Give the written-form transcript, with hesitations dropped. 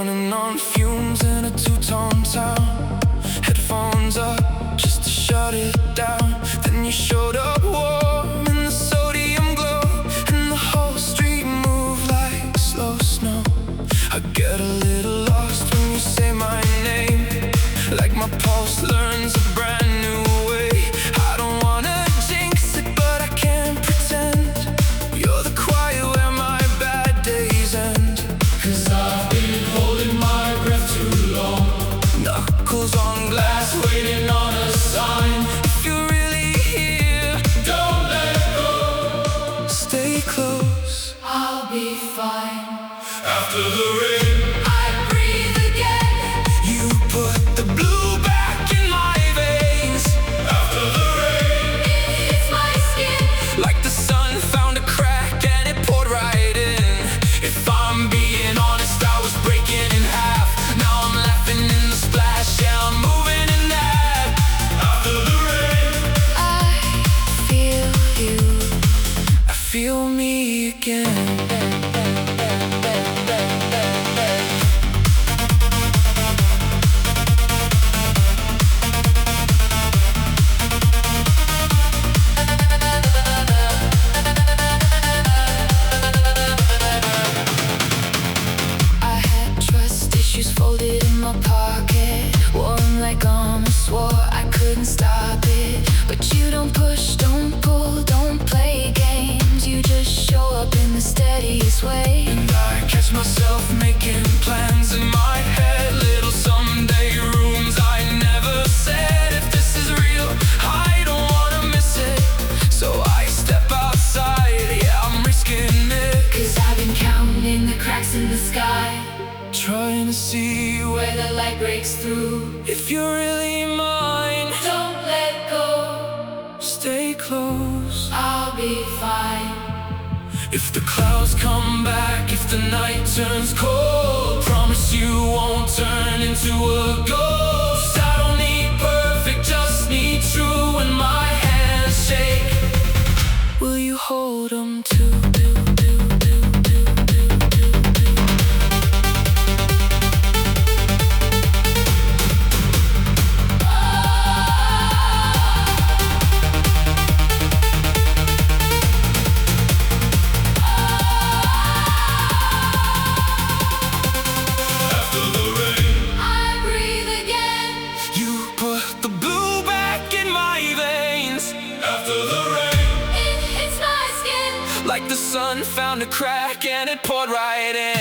running on fumes in a two-tone town. Headphones up just to shut it down. Then you showed up warm in the sodium glow, and the whole street moved like slow snow. I get a little lost when you say my name, like my pulse learns a brand new way. I don't wanna jinx it, but I can't pretend. You're the quiet where my bad days end. 'Cause I've been holding my breath too long, Knuckles on glass, waiting on a sign. if you're really here, Don't let go, stay close. I'll be fine. After the rain, I breathe again. You put the blue back in my veins. after the rain, It hits my skin like the sun found a crack and it poured right in. If I'm being honest, I was breaking in half. Now I'm laughing in the splash, yeah, I'm moving in that. after the rain, I feel you, I feel me again. I had trust issues folded in my pocket, wore 'em like armor, swore I couldn't stop it. But you don't push, don't pull, don't play games. You just show up in the steadiest way. And I catch myself making plans in my head, little someday rooms I never said. If this is real, I don't wanna miss it, so I step outside, yeah, I'm risking it. 'cause I've been counting the cracks in the sky, Trying to see where the light breaks through. if you're really mine. Don't let go, Stay close. I'll be fine. If the clouds come back, if the night turns cold, promise you won't turn into a ghost. I don't need perfect, just need true. When my hands shake, will you hold 'em too? After the rain, I breathe again. You put the blue back in my veins. after the rain, It hits my skin like the sun found a crack and it poured right in.